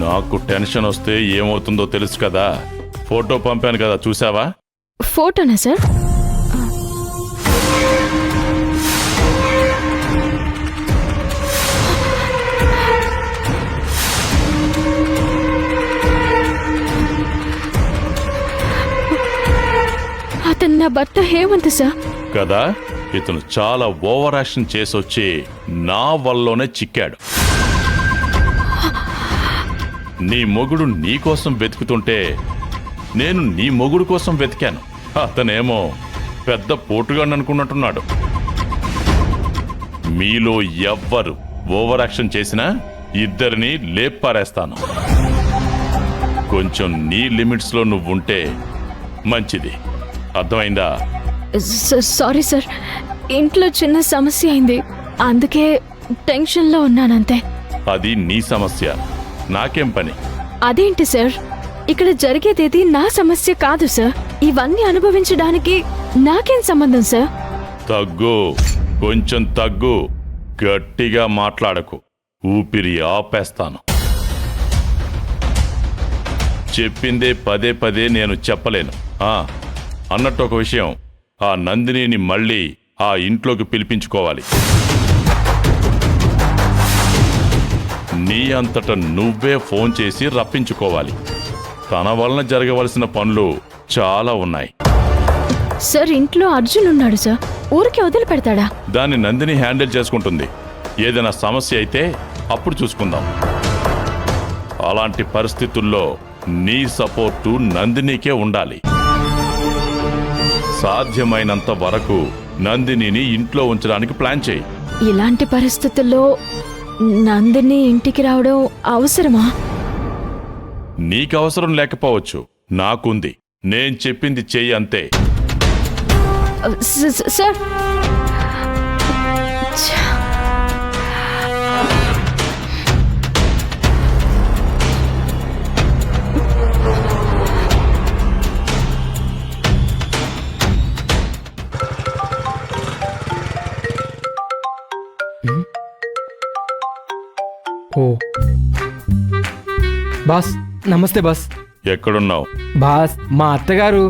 నాకు టెన్షన్ వస్తే ఏమవుతుందో తెలుసు కదా. ఫోటో పంపాను కదా, చూసావా? ఫోటోనా సార్? అతను నా భర్త హేమంత్ సార్. కదా, ఇతను చాలా ఓవర్ యాక్షన్ చేసొచ్చి నా వల్లనే చిక్కాడు. నీ మొగుడు నీకోసం వెతుకుతుంటే నేను నీ మొగుడు కోసం వెతికాను. అతనేమో పెద్ద పోటుగాడిని అనుకున్నట్టున్నాడు. మీలో ఎవ్వరు ఓవర్ యాక్షన్ చేసినా ఇద్దరిని లేపారేస్తాను. కొంచెం నీ లిమిట్స్లో నువ్వుంటే మంచిది, అర్థమైందా? సారీ సార్, ఇంట్లో చిన్న సమస్య అయింది, అందుకే టెన్షన్లో ఉన్నానంతే. అది నీ సమస్య, నాకేం పని? అదేంటి సార్, ఇక్కడ జరిగేదేది నా సమస్య కాదు సార్. ఇవన్నీ అనుభవించడానికి నాకేం సంబంధం సార్? తగ్గు, కొంచెం తగ్గు. గట్టిగా మాట్లాడకు, ఊపిరి ఆపేస్తాను. చెప్పిందే పదే పదే నేను చెప్పలేను. అన్నట్టు ఒక విషయం, ఆ నందినిని మళ్ళీ ఆ ఇంట్లోకి పిలిపించుకోవాలి. నీ అంతట నువ్వే ఫోన్ చేసి రప్పించుకోవాలి. తన వలన జరగవలసిన పనులు చాలా ఉన్నాయి. సార్, ఇంట్లో అర్జున్ ఉన్నాడు సార్, ఊరికి వదిలిపెడతాడా? దాన్ని నందిని హ్యాండిల్ చేసుకుంటుంది. ఏదైనా సమస్య అయితే అప్పుడు చూసుకుందాం. అలాంటి పరిస్థితుల్లో నీ సపోర్టు నందినికే ఉండాలి. సాధ్యమైనంత వరకు నందినిని ఇంట్లో ఉంచడానికి ప్లాన్ చేయి. ఇలాంటి పరిస్థితుల్లో నందిని ఇంటికి రావడం అవసరమా? నీకు అవసరం లేకపోవచ్చు, నాకుంది. నేను చెప్పింది చెయ్యి, అంతే. సార్, ఓ బాస్, నమస్తే బాస్. ఎక్కడున్నావు? బాస్, మా అత్తగారు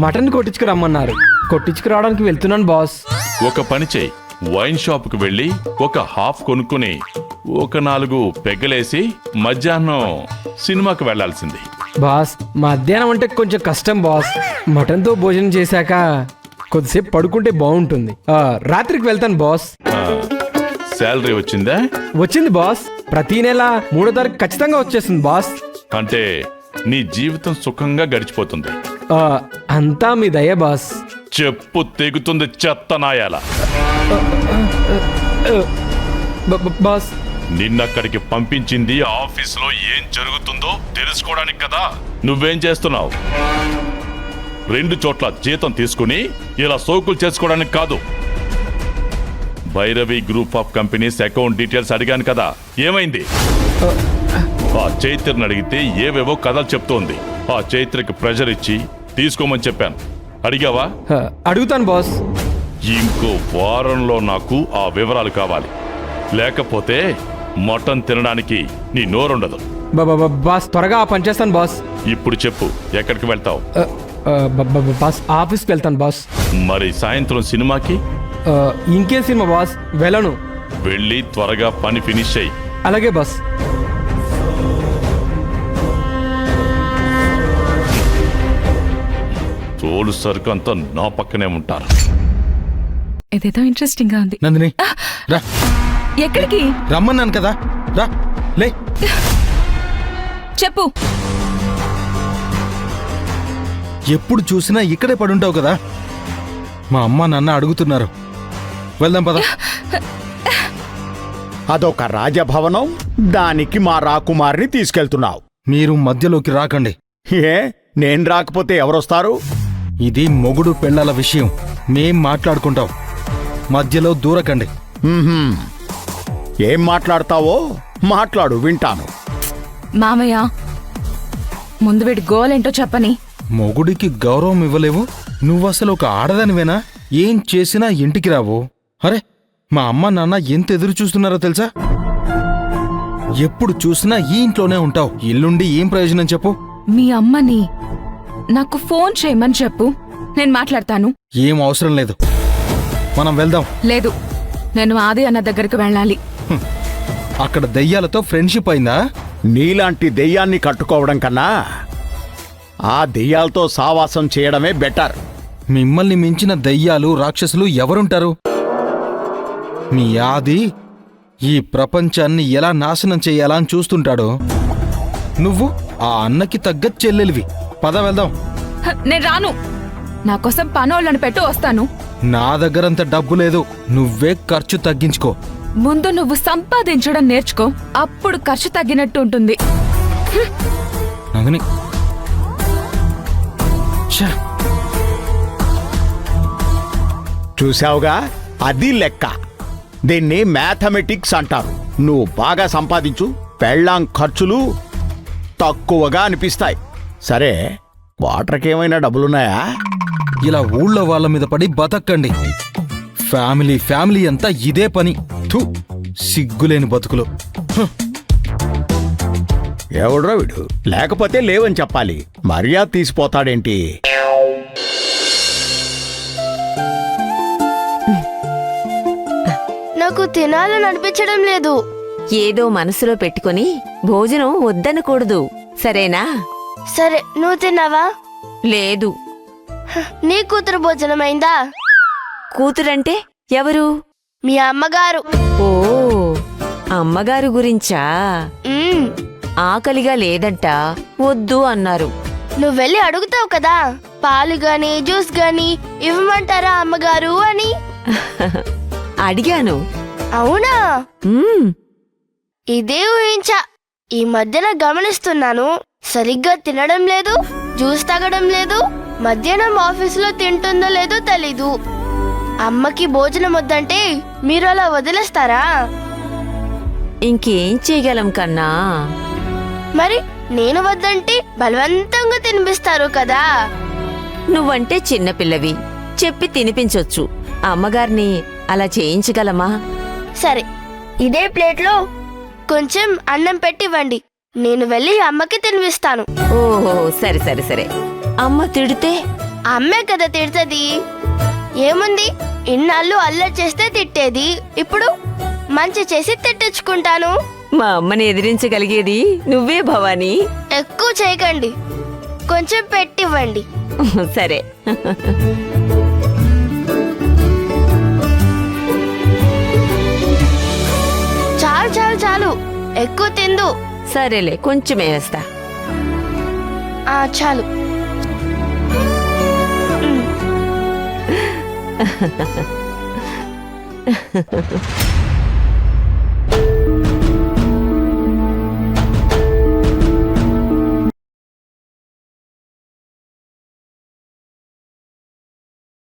మటన్ కొట్టించుకురమ్మన్నారు. కొట్టించుకురావడానికి వెళ్తున్నాను బాస్. ఒక పని చెయ్యి, వైన్ షాప్కి వెళ్ళి ఒక హాఫ్ కొనుక్కుని ఒక 4 పెగ్గలేసి మధ్యాహ్నం సినిమాకి వెళ్లాల్సింది. బాస్, మధ్యాహ్నం అంటే కొంచెం కష్టం బాస్. మటన్తో భోజనం చేశాక కొద్దిసేపు పడుకుంటే బాగుంటుంది. రాత్రికి వెళ్తాను బాస్. శాలరీ వచ్చిందా? వచ్చింది బాస్. ప్రతి నెల 3వ తారీఖు ఖచ్చితంగా వచ్చేస్తుంది బాస్. అంటే నీ జీవితం సుఖంగా గడిచిపోతుంది. అంతా మీ దయ బాస్. చెప్పు తెగుతుంది చెత్తనాయాల. బాస్, నిన్నక్కడికి పంపించింది ఆఫీసులో ఏం జరుగుతుందో తెలుసుకోవడానికి కదా. నువ్వేం చేస్తున్నావు? 2 చోట్ల జీతం తీసుకుని ఇలా సోకులు చేసుకోవడానికి కాదు. Bhairavi group of companies account details అడిగాను కదా, ఏమైంది? ఆ చైత్రని అడిగితే ఏవేవో కథలు చెప్తోంది. ఆ చైత్రకి ప్రెషర్ ఇచ్చి తీసుకోమని చెప్పాను. అడిగావా? అడుగుతాను బాస్. ఇంకో వారంలో నాకు ఆ వివరాలు కావాలి, లేకపోతే మటన్ తినడానికి నీ నోరుండదు. బాస్, త్వరగా ఆ పని చేస్తాను బాస్. ఇప్పుడు చెప్పు, ఎక్కడికి వెళ్తావు? బాస్, ఆఫీస్కి వెళ్తాను బాస్. మరి సాయంత్రం సినిమాకి? ఇంకేం సినిమా బాస్? వెళ్ళను. వెళ్ళి త్వరగా పని ఫినిష్ అయ్యి. అలాగే బాస్. తోలు సరుకు అంతా నా పక్కనే ఉంటారు. ఇదేదో ఇంట్రెస్టింగ్ గా ఉంది. నందిని, రా. ఎక్కడికి రమ్మన్నాను కదా, రా. లే, చెప్పు. ఎప్పుడు చూసినా ఇక్కడే పడుంటావు కదా. మా అమ్మ నాన్న అడుగుతున్నారు, వెళ్దాం పద. అదొక రాజభవనం, దానికి మా రాకుమారిని తీసుకెళ్తున్నావు. మీరు మధ్యలోకి రాకండి. ఏ, నేను రాకపోతే ఎవరొస్తారు? ఇది మొగుడు పెళ్ళాల విషయం, మేం మాట్లాడుకుంటాం. మధ్యలో దూరకండి. ఏం మాట్లాడతావో మాట్లాడు, వింటాను. మామయ్య, ముందు వీడి గోలేంటో చెప్పని. మొగుడికి గౌరవం ఇవ్వలేవు, నువ్వసలు ఒక ఆడదానివేనా? ఏం చేసినా ఇంటికి రావు. అరే, మా అమ్మ నాన్న ఎంత ఎదురు చూస్తున్నారో తెలుసా? ఎప్పుడు చూసినా ఈ ఇంట్లోనే ఉంటావు. ఇల్లుండి ఏం ప్రయోజనం చెప్పు? మీ అమ్మని నాకు ఫోన్ చేయమని చెప్పు, నేను మాట్లాడతాను. ఏం అవసరం లేదు, మనం వెళ్దాం. లేదు, నేను ఆది అన్న దగ్గరికి వెళ్ళాలి. అక్కడ దెయ్యాలతో ఫ్రెండ్షిప్ అయిందా? నీలాంటి దెయ్యాన్ని కట్టుకోవడం కన్నా ఆ దెయ్యాలతో సావాసం చేయడమే బెటర్. మిమ్మల్ని మించిన దెయ్యాలు రాక్షసులు ఎవరుంటారు? మీ ఆది ఈ ప్రపంచాన్ని ఎలా నాశనం చెయ్యాలా అని చూస్తుంటాడో, నువ్వు ఆ అన్నకి తగ్గ చెల్లెలివి. పద వెళ్దాం. నేను రాను. నా కోసం పనోళ్ళని పెట్టు, వస్తాను. నా దగ్గరంత డబ్బు లేదు, నువ్వే ఖర్చు తగ్గించుకో. ముందు నువ్వు సంపాదించడం నేర్చుకో, అప్పుడు ఖర్చు తగ్గినట్టు ఉంటుంది. నందిని, ఛ! చూశావుగా, అది లెక్క. దీన్ని మ్యాథమెటిక్స్ అంటారు. నువ్వు బాగా సంపాదించు, పెళ్ళాం ఖర్చులు తక్కువగా అనిపిస్తాయి. సరే, వాటర్కి ఏమైనా డబ్బులున్నాయా? ఇలా ఊళ్ళో వాళ్ళ మీద పడి బతక్కండి. ఫ్యామిలీ అంతా ఇదే పని. థు, సిగ్గులేని బతుకులు. హ్. ఎవడ్రా వీడు? లేకపోతే లేవని చెప్పాలి. మర్యాద తీసిపోతాడేంటి? నాకు తినాలని అనిపించడం లేదు. ఏదో మనసులో పెట్టుకొని భోజనం వద్దనకూడదు, సరేనా? సరే, నువ్వు తిన్నావా? లేదు. నీ కూతురు భోజనమైందా? కూతురంటే ఎవరు? మీ అమ్మగారు. ఓ, అమ్మగారు గురించా? మ్మ్. ఆకలిగా లేదంట, వద్దు అన్నారు. నువ్వు వెళ్ళి అడుగుతావు కదా, పాలు గాని జ్యూస్ గాని ఇవ్వమంటారా అమ్మగారు అని. అడిగాను. అవునా? మ్మ్. ఇదే ఊహించా. ఈ మధ్యన గమనిస్తున్నాను, సరిగ్గా తినడం లేదు, జ్యూస్ తాగడం లేదు, మధ్యాహ్నం ఆఫీసులో తింటుందో లేదో తెలీదు. అమ్మకి భోజనం వద్దంటే మీరు అలా వదిలేస్తారా? ఇంకేం చేయగలం కన్నా? మరి నేను వద్దంటే బలవంతంగా తినిపిస్తారు కదా. నువ్వంటే చిన్నపిల్లవి, చెప్పి తినిపించొచ్చు. అమ్మగారిని అలా చేయించగలమా? సరే, ఇదే ప్లేట్లో కొంచెం అన్నం పెట్టివ్వండి, నేను వెళ్ళి అమ్మకి తినిపిస్తాను. ఓహో, సరే సరే సరే. అమ్మ తిడితే? అమ్మే కదా తిడుతుంది. ఏముంది, ఇన్నాళ్ళు అల్లరి చేస్తే తిట్టేది, ఇప్పుడు మంచి చేసి తిట్టించుకుంటాను. మా అమ్మని ఎదిరించగలిగేది నువ్వే భవానీ. ఎక్కువ చేయకండి, కొంచెం పెట్టివ్వండి. సరే. చాలు చాలు చాలు, ఎక్కువ తిందు. సరేలే, కొంచెమే వేస్తా. చాలు. మ్.